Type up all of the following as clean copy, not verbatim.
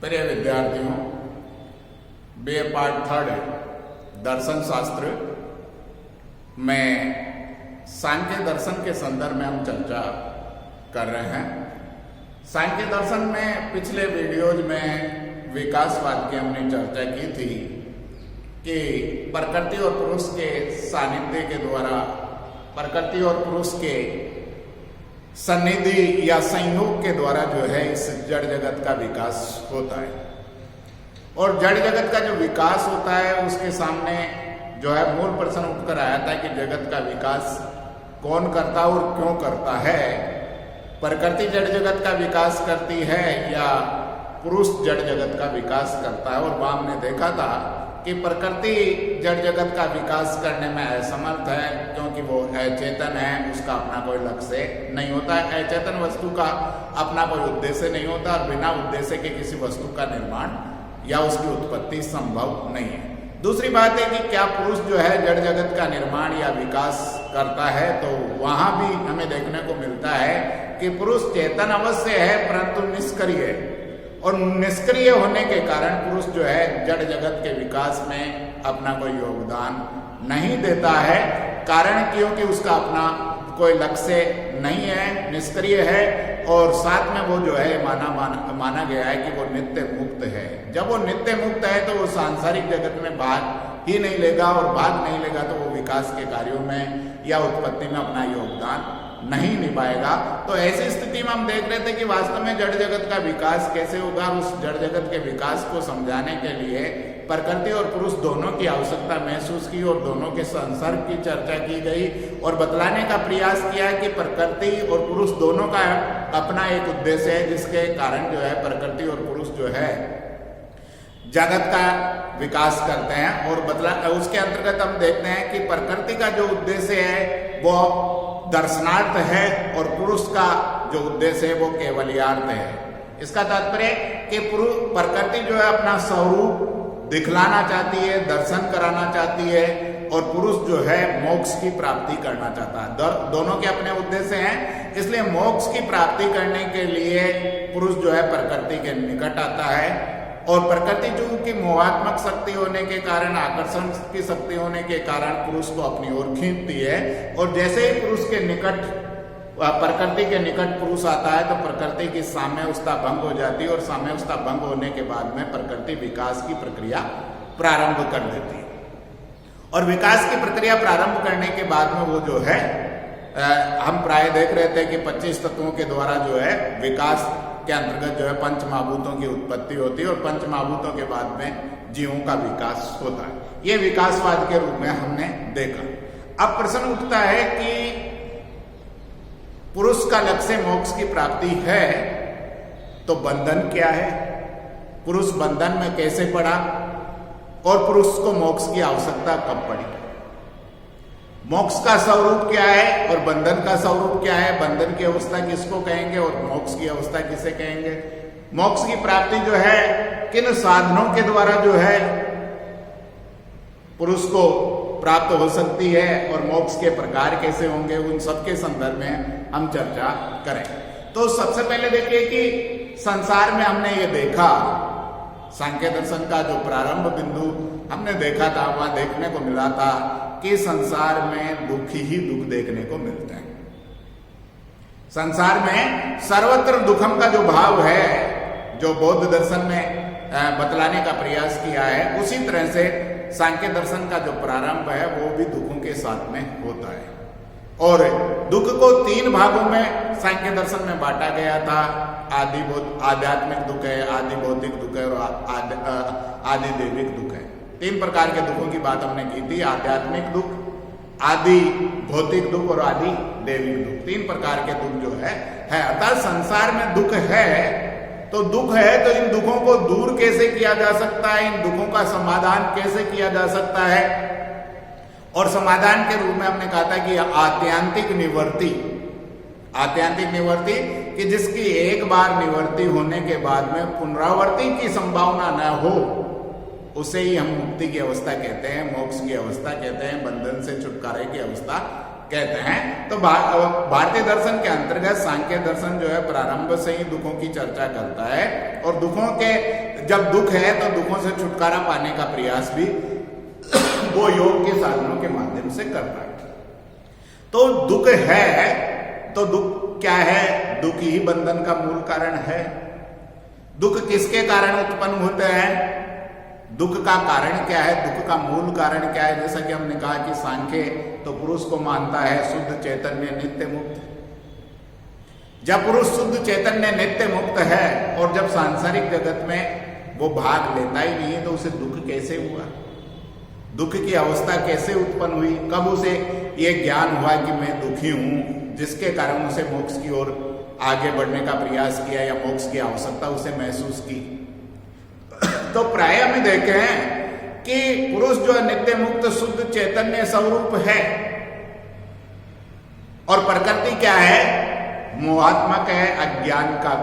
प्रिय विद्यार्थियों, BA part third दर्शन शास्त्र में सांख्य दर्शन के संदर्भ में हम चर्चा कर रहे हैं। सांख्य दर्शन में पिछले वीडियोज में विकासवाद की हमने चर्चा की थी कि प्रकृति और पुरुष के सानिध्य के द्वारा प्रकृति और पुरुष के सन्निधि या संयोग के द्वारा जो है इस जड़ जगत का विकास होता है। और जड़ जगत का जो विकास होता है उसके सामने जो है मूल प्रश्न उठकर आया था कि जगत का विकास कौन करता और क्यों करता है। प्रकृति जड़ जगत का विकास करती है या पुरुष जड़ जगत का विकास करता है। और वहां हमने देखा था कि प्रकृति जड़ जगत का विकास करने में असमर्थ है क्योंकि वो अचेतन है, उसका अपना कोई लक्ष्य नहीं होता है। अचेतन वस्तु का अपना कोई उद्देश्य नहीं होता और बिना उद्देश्य के किसी वस्तु का निर्माण या उसकी उत्पत्ति संभव नहीं है। दूसरी बात है कि क्या पुरुष जो है जड़ जगत का निर्माण या विकास करता है, तो वहां भी हमें देखने को मिलता है कि पुरुष चेतन अवश्य है परंतु निष्क्रिय है। और निष्क्रिय होने के कारण पुरुष जो है जड़ जगत के विकास में अपना कोई योगदान नहीं देता है। कारण क्योंकि उसका अपना कोई लक्ष्य नहीं है, निष्क्रिय है। और साथ में वो जो है माना गया है कि वो नित्य मुक्त है। जब वो नित्य मुक्त है तो वो सांसारिक जगत में भाग ही नहीं लेगा, और भाग नहीं लेगा तो वो विकास के कार्यों में या उत्पत्ति में अपना योगदान नहीं निभाएगा। तो ऐसी स्थिति में हम देख रहे थे कि वास्तव में जड़ जगत का विकास कैसे होगा। उस जड़ जगत के विकास को समझाने के लिए प्रकृति और पुरुष दोनों की आवश्यकता महसूस की और दोनों के संसर्ग की चर्चा की गई और बतलाने का प्रयास किया कि प्रकृति और पुरुष दोनों का अपना एक उद्देश्य है, जिसके कारण जो है प्रकृति और पुरुष जो है जगत का विकास करते हैं। और उसके अंतर्गत हम देखते हैं कि प्रकृति का जो उद्देश्य है वो दर्शनार्थ है और पुरुष का जो उद्देश्य है वो केवल्यार्थ है। इसका तात्पर्य कि प्रकृति जो है अपना स्वरूप दिखलाना चाहती है, दर्शन कराना चाहती है, और पुरुष जो है मोक्ष की प्राप्ति करना चाहता है। दोनों के अपने उद्देश्य हैं, इसलिए मोक्ष की प्राप्ति करने के लिए पुरुष जो है प्रकृति के निकट आता है। और प्रकृति जो की मोहात्मक शक्ति होने के कारण, आकर्षण की शक्ति होने के कारण पुरुष को अपनी ओर खींचती है। और जैसे ही पुरुष के निकट प्रकृति के निकट पुरुष आता है तो प्रकृति की साम्यावस्था भंग हो जाती है। और साम्यावस्था भंग होने के बाद में प्रकृति विकास की प्रक्रिया प्रारंभ कर देती है। और विकास की प्रक्रिया प्रारंभ करने के बाद में वो जो है हम प्राय देख रहे थे कि 25 तत्वों के द्वारा जो है विकास के अंतर्गत जो है पंच महाभूतों की उत्पत्ति होती है और पंच महाभूतों के बाद में जीवों का विकास होता है। ये विकासवाद के रूप में हमने देखा। अब प्रश्न उठता है कि पुरुष का लक्ष्य मोक्ष की प्राप्ति है तो बंधन क्या है, पुरुष बंधन में कैसे पड़ा और पुरुष को मोक्ष की आवश्यकता कब पड़ी। मोक्ष का स्वरूप क्या है और बंधन का स्वरूप क्या है, बंधन की अवस्था किसको कहेंगे और मोक्ष की अवस्था किसे कहेंगे। मोक्ष की प्राप्ति जो है किन साधनों के द्वारा जो है पुरुष को प्राप्त हो सकती है और मोक्ष के प्रकार कैसे होंगे, उन सब के संदर्भ में हम चर्चा करें। तो सबसे पहले देखिए कि संसार में हमने ये देखा, सांख्य दर्शन का जो प्रारंभ बिंदु हमने देखा था, वहां देखने को मिला था कि संसार में दुख ही दुख देखने को मिलते हैं। संसार में सर्वत्र दुखम का जो भाव है, जो बौद्ध दर्शन में बतलाने का प्रयास किया है, उसी तरह से सांख्य दर्शन का जो प्रारंभ है वो भी दुखों के साथ में होता है। और दुख को 3 भागों में सांख्य दर्शन में बांटा गया था। आध्यात्मिक दुख है, आदि भौतिक दुख है और आदि दैविक दुख है। 3 प्रकार के दुखों की बात हमने की थी, आध्यात्मिक दुख, आदि भौतिक दुख और आदि दैविक दुख। 3 प्रकार के दुख जो है अर्थात संसार में दुख है तो दुख है तो इन दुखों को दूर कैसे किया जा सकता है, इन दुखों का समाधान कैसे किया जा सकता है। और समाधान के रूप में हमने कहा था कि आत्यांतिक निवृत्ति, आत्यांतिक निवृत्ति कि जिसकी एक बार निवृत्ति होने के बाद में पुनरावृत्ति की संभावना न हो, उसे ही हम मुक्ति की अवस्था कहते हैं, मोक्ष की अवस्था कहते हैं, बंधन से छुटकारे की अवस्था कहते हैं। तो भारतीय दर्शन के अंतर्गत सांख्य दर्शन जो है प्रारंभ से ही दुखों की चर्चा करता है, और दुखों के जब दुख है तो दुखों से छुटकारा पाने का प्रयास भी वो योग के साधनों के माध्यम से करता है। तो दुख है तो दुख क्या है? दुख ही बंधन का मूल कारण है। दुख किसके कारण उत्पन्न होते हैं? दुख का कारण क्या है? दुख का मूल कारण क्या है? जैसा कि हमने कहा कि सांख्य तो पुरुष को मानता है शुद्ध चैतन्य नित्य मुक्त। जब पुरुष शुद्ध चैतन्य नित्य मुक्त है और जब सांसारिक जगत में वो भाग लेता ही नहीं है, तो उसे दुख कैसे हुआ? दुख की अवस्था कैसे उत्पन्न हुई? कब उसे ये ज्ञान हुआ कि मैं दुखी हूं, जिसके कारण उसे मोक्ष की ओर आगे बढ़ने का प्रयास किया या मोक्ष की आवश्यकता उसे महसूस की? तो प्राय में देखे हैं कि पुरुष जो है नित्य मुक्त शुद्ध चैतन्य स्वरूप है, और प्रकृति क्या है? मोहात्मक है, अज्ञान का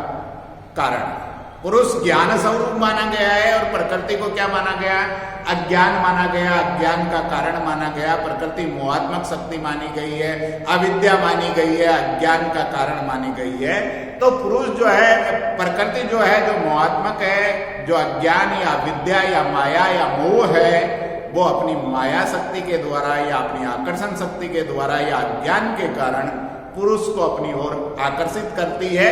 कारण। पुरुष ज्ञान स्वरूप माना गया है और प्रकृति को क्या माना गया? अज्ञान माना गया, अज्ञान का कारण माना गया। प्रकृति मोहात्मक शक्ति मानी गई है, अविद्या मानी गई है, अज्ञान का कारण मानी गई है। तो पुरुष जो है, प्रकृति जो है, जो मोहात्मक है, जो अज्ञान या विद्या या माया या मोह है, वो अपनी माया शक्ति के द्वारा या अपनी आकर्षण शक्ति के द्वारा या अज्ञान के कारण पुरुष को अपनी ओर आकर्षित करती है,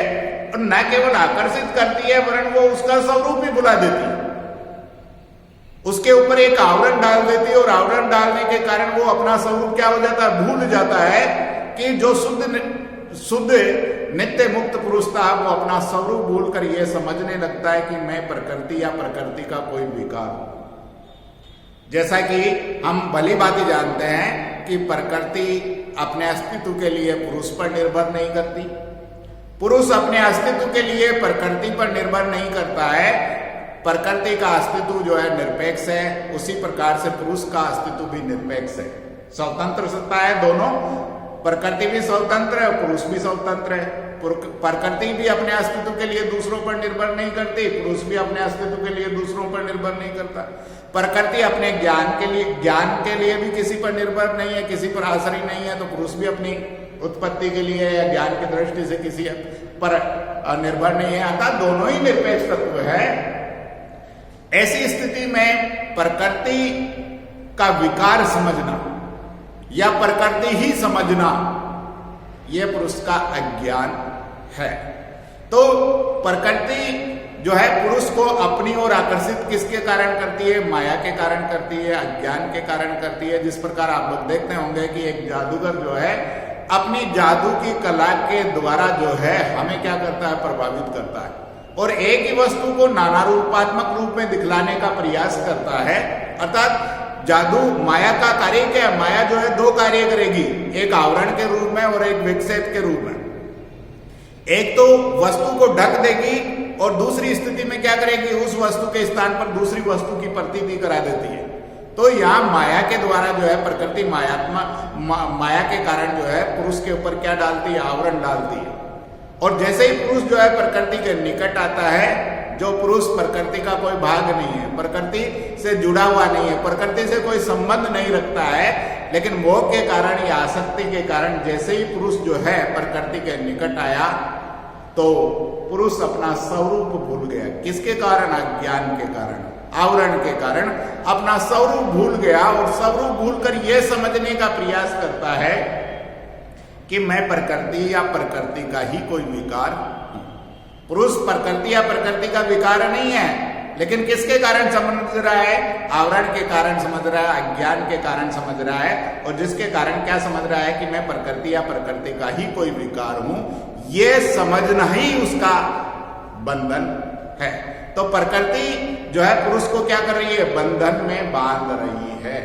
और न केवल आकर्षित करती है वरन वो उसका स्वरूप भी भुला देती है। उसके ऊपर एक आवरण डाल देती है, और आवरण डालने के कारण वो अपना स्वरूप क्या हो जाता है? भूल जाता है कि जो शुद्ध नित्य मुक्त पुरुष था, वो अपना स्वरूप भूल कर ये समझने लगता है कि मैं प्रकृति या प्रकृति का कोई विकार हूं। जैसा कि हम भली भांति जानते हैं कि प्रकृति अपने अस्तित्व के लिए पुरुष पर निर्भर नहीं करती, पुरुष अपने अस्तित्व के लिए प्रकृति पर निर्भर नहीं करता है। प्रकृति का अस्तित्व जो है निरपेक्ष है, उसी प्रकार से पुरुष का अस्तित्व भी निरपेक्ष है, स्वतंत्र सत्ता है दोनों। प्रकृति भी स्वतंत्र है, पुरुष भी स्वतंत्र है। प्रकृति भी अपने अस्तित्व के लिए दूसरों पर निर्भर नहीं करती, पुरुष भी अपने अस्तित्व के लिए दूसरों पर निर्भर नहीं करता। प्रकृति अपने ज्ञान के लिए भी किसी पर निर्भर नहीं है, किसी पर आश्रय नहीं है, तो पुरुष भी अपनी उत्पत्ति के लिए या ज्ञान की दृष्टि से किसी पर निर्भर नहीं है। अतः दोनों ही निरपेक्ष तत्व है। ऐसी स्थिति में प्रकृति का विकार समझना या प्रकृति ही समझना, यह पुरुष का अज्ञान है। तो प्रकृति जो है पुरुष को अपनी ओर आकर्षित किसके कारण करती है? माया के कारण करती है, अज्ञान के कारण करती है। जिस प्रकार आप लोग देखते होंगे कि एक जादूगर जो है अपनी जादू की कला के द्वारा जो है हमें क्या करता है? प्रभावित करता है, और एक ही वस्तु को नाना रूपात्मक रूप में दिखलाने का प्रयास करता है। अर्थात जादू माया का कार्य क्या है? माया जो है दो कार्य करेगी, एक आवरण के रूप में और एक विक्षेप के रूप में। एक तो वस्तु को ढक देगी और दूसरी स्थिति में क्या करेगी? उस वस्तु के स्थान पर दूसरी वस्तु की प्रतीति करा देती है। तो यहाँ माया के द्वारा जो है प्रकृति माया के कारण जो है पुरुष के ऊपर क्या डालती है? आवरण डालती है। और जैसे ही पुरुष जो है प्रकृति के निकट आता है, जो पुरुष प्रकृति का कोई भाग नहीं है, प्रकृति से जुड़ा हुआ नहीं है, प्रकृति से कोई संबंध नहीं रखता है, लेकिन मोह के कारण या आसक्ति के कारण जैसे ही पुरुष जो है प्रकृति के निकट आया, तो पुरुष अपना स्वरूप भूल गया। किसके कारण? अज्ञान के कारण, आवरण के कारण अपना स्वरूप भूल गया, और स्वरूप भूलकर यह समझने का प्रयास करता है कि मैं प्रकृति या प्रकृति का ही कोई विकार हूं। पुरुष प्रकृति या प्रकृति का विकार नहीं है, लेकिन किसके कारण समझ रहा है? आवरण के कारण समझ रहा है, अज्ञान के कारण समझ रहा है, और जिसके कारण क्या समझ रहा है कि मैं प्रकृति या प्रकृति का ही कोई विकार हूं। यह समझना ही उसका बंधन है। तो प्रकृति जो है पुरुष को क्या कर रही है? बंधन में बांध रही है।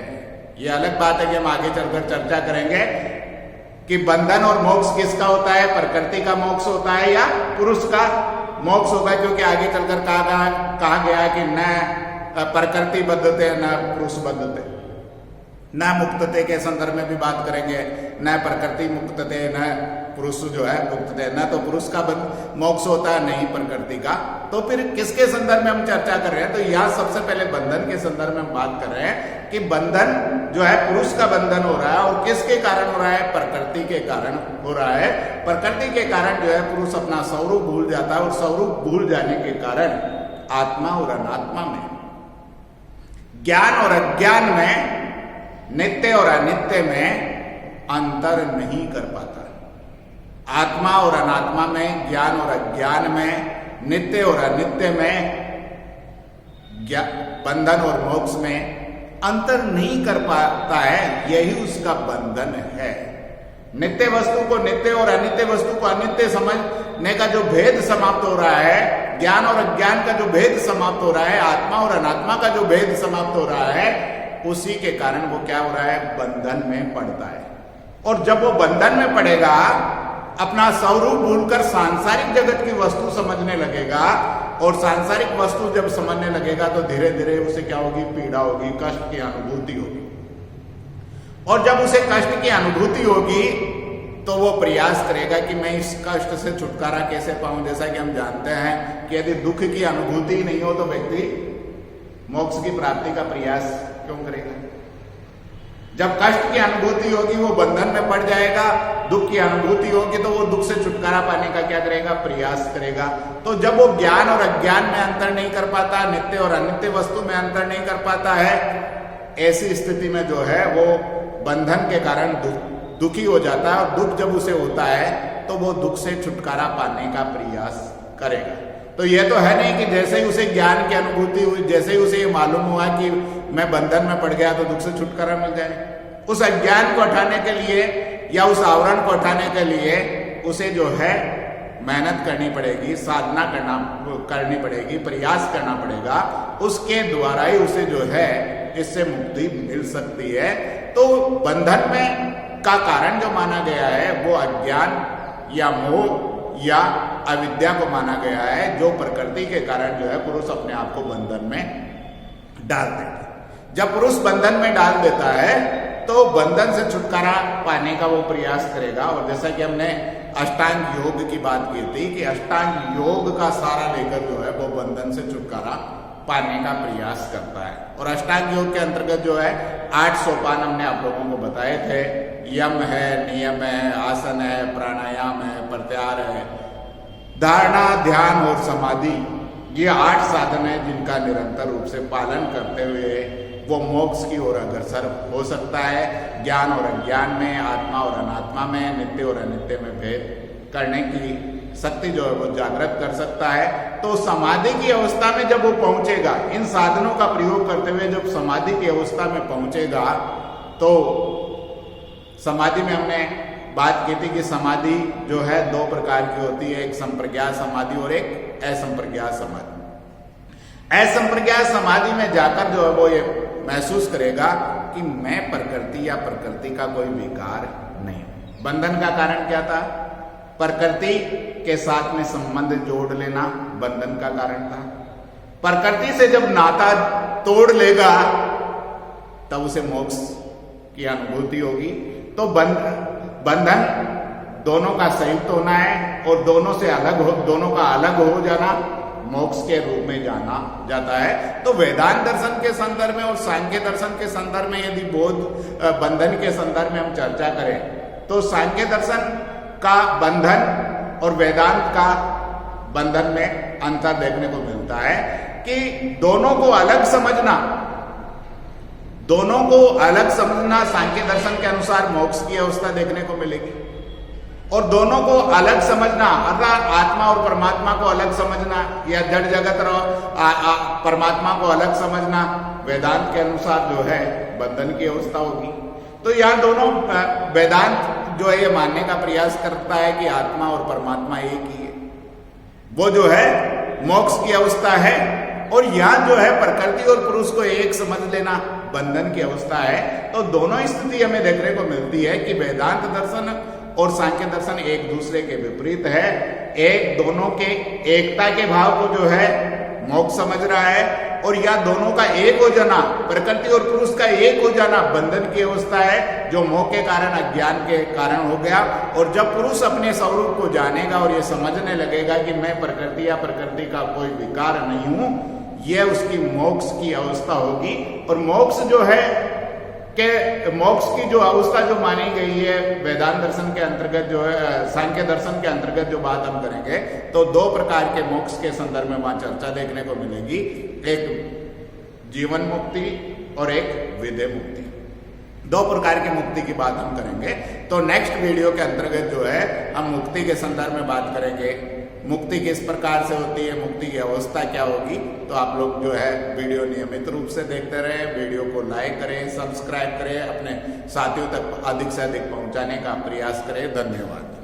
यह अलग बात है कि हम आगे चलकर चर्चा करेंगे कि बंधन और मोक्ष किसका होता है? प्रकृति का मोक्ष होता है या पुरुष का मोक्ष होगा? क्योंकि आगे चलकर कहा गया कि न प्रकृति बद्धते न पुरुष बद्धते, न मुक्तते के संदर्भ में भी बात करेंगे, न प्रकृति मुक्तते न पुरुष जो है भुगतते हैं, न तो पुरुष का मोक्ष होता है, नहीं प्रकृति का। तो फिर किसके संदर्भ में हम चर्चा कर रहे हैं? तो यहाँ सबसे पहले बंधन के संदर्भ में हम बात कर रहे हैं कि बंधन जो है पुरुष का बंधन हो रहा है, और किसके कारण हो रहा है? प्रकृति के कारण हो रहा है। प्रकृति के कारण जो है पुरुष अपना स्वरूप भूल जाता है, और स्वरूप भूल जाने के कारण आत्मा और अनात्मा में, ज्ञान और अज्ञान में, नित्य और अनित्य में अंतर नहीं कर पाता। आत्मा और अनात्मा में, ज्ञान और अज्ञान में, नित्य और अनित्य में, बंधन और मोक्ष में अंतर नहीं कर पाता है। यही उसका बंधन है। नित्य वस्तु को नित्य और अनित्य वस्तु को अनित्य समझने का जो भेद समाप्त हो रहा है, ज्ञान और अज्ञान का जो भेद समाप्त हो रहा है, आत्मा और अनात्मा का जो भेद समाप्त हो रहा है, उसी के कारण वो क्या हो रहा है? बंधन में पड़ता है। और जब वो बंधन में पड़ेगा, अपना स्वरूप भूलकर सांसारिक जगत की वस्तु समझने लगेगा, और सांसारिक वस्तु जब समझने लगेगा तो धीरे धीरे उसे क्या होगी? पीड़ा होगी, कष्ट की अनुभूति होगी। और जब उसे कष्ट की अनुभूति होगी तो वो प्रयास करेगा कि मैं इस कष्ट से छुटकारा कैसे पाऊं। जैसा कि हम जानते हैं कि यदि दुख की अनुभूति नहीं हो तो व्यक्ति मोक्ष की प्राप्ति का प्रयास क्यों करेगा? जब कष्ट की अनुभूति होगी वो बंधन में पड़ जाएगा, दुख की अनुभूति होगी तो वो दुख से छुटकारा पाने का क्या करेगा? प्रयास करेगा। तो जब वो ज्ञान और अज्ञान में अंतर नहीं कर पाता, नित्य और अनित्य वस्तु में अंतर नहीं कर पाता है, ऐसी स्थिति में जो है वो बंधन के कारण दुखी हो जाता है। और दुख जब उसे होता है तो वो दुख से छुटकारा पाने का प्रयास करेगा। तो ये तो है नहीं कि जैसे ही उसे ज्ञान की अनुभूति हुई, जैसे ही उसे ये मालूम हुआ कि मैं बंधन में पड़ गया तो दुख से छुटकारा मिल जाए। उस अज्ञान को हटाने के लिए या उस आवरण को हटाने के लिए उसे जो है मेहनत करनी पड़ेगी, साधना करनी पड़ेगी, प्रयास करना पड़ेगा। उसके द्वारा ही उसे जो है इससे मुक्ति मिल सकती है। तो बंधन में का कारण जो माना गया है वो अज्ञान या मोह या अविद्या को माना गया है, जो प्रकृति के कारण जो है पुरुष अपने आप को बंधन में डाल देता है। जब पुरुष बंधन में डाल देता है तो बंधन से छुटकारा पाने का वो प्रयास करेगा। और जैसा कि हमने अष्टांग योग की बात की थी कि अष्टांग योग का सारा लेकर जो है वो बंधन से छुटकारा पाने का प्रयास करता है। और अष्टांग योग के अंतर्गत जो है 8 सोपान हमने आप लोगों को बताए थे। यम है, नियम है, आसन है, प्राणायाम है, प्रत्याहार है, धारणा, ध्यान और समाधि। ये 8 साधन है जिनका निरंतर रूप से पालन करते हुए वो मोक्ष की ओर अग्रसर हो सकता है। ज्ञान और अज्ञान में, आत्मा और अनात्मा में, नित्य और अनित्य में भेद करने की शक्ति जो है वो जागृत कर सकता है। तो समाधि की अवस्था में जब वो पहुंचेगा, इन साधनों का प्रयोग करते हुए जब समाधि की अवस्था में पहुंचेगा, तो समाधि में हमने बात की थी कि समाधि जो है 2 प्रकार की होती है, एक संप्रज्ञात समाधि और एक असंप्रज्ञात समाधि। असंप्रज्ञात समाधि में जाकर जो है वो ये महसूस करेगा कि मैं प्रकृति या प्रकृति का कोई विकार नहीं। बंधन का कारण क्या था? प्रकृति के साथ में संबंध जोड़ लेना बंधन का कारण था। प्रकृति से जब नाता तोड़ लेगा तब उसे मोक्ष की अनुभूति होगी। तो बंधन दोनों का संयुक्त होना है और दोनों का अलग हो जाना मोक्ष के रूप में जाना जाता है। तो वेदांत दर्शन के संदर्भ में और सांख्य दर्शन के संदर्भ में यदि बंधन के संदर्भ में हम चर्चा करें तो सांख्य दर्शन का बंधन और वेदांत का बंधन में अंतर देखने को मिलता है कि दोनों को अलग समझना सांख्य दर्शन के अनुसार मोक्ष की अवस्था देखने को मिलेगी, और दोनों को अलग समझना अर्थात आत्मा और परमात्मा को अलग समझना या जड़ जगत और परमात्मा को अलग समझना वेदांत के अनुसार जो है बंधन की अवस्था होगी। तो यहाँ दोनों वेदांत जो है ये मानने का प्रयास करता है कि आत्मा और परमात्मा एक ही है, वो जो है मोक्ष की अवस्था है। और यहाँ जो है प्रकृति और पुरुष को एक समझ लेना बंधन की अवस्था है। तो दोनों स्थिति हमें देखने को मिलती है कि वेदांत दर्शन और सांख्य दर्शन एक दूसरे के विपरीत है। एक दोनों के एकता के भाव को जो है मोक्ष समझ रहा है, और या दोनों का एक हो जाना, प्रकृति और पुरुष का एक हो जाना बंधन की अवस्था है, जो मोह के कारण, अज्ञान के कारण हो गया। और जब पुरुष अपने स्वरूप को जानेगा और ये समझने लगेगा कि मैं प्रकृति या प्रकृति का कोई विकार नहीं हूं, यह उसकी मोक्ष की अवस्था होगी। और मोक्ष जो है कि मोक्ष की जो अवस्था जो मानी गई है वेदांत दर्शन के अंतर्गत, जो है सांख्य दर्शन के अंतर्गत जो बात हम करेंगे, तो दो प्रकार के मोक्ष के संदर्भ में वहां चर्चा देखने को मिलेगी, एक जीवन मुक्ति और एक विदेह मुक्ति। दो प्रकार की मुक्ति की बात हम करेंगे। तो नेक्स्ट वीडियो के अंतर्गत जो है हम मुक्ति के संदर्भ में बात करेंगे, मुक्ति किस प्रकार से होती है, मुक्ति की अवस्था क्या होगी। तो आप लोग जो है वीडियो नियमित रूप से देखते रहे, वीडियो को लाइक करें, सब्सक्राइब करें, अपने साथियों तक अधिक से अधिक पहुंचाने का प्रयास करें। धन्यवाद।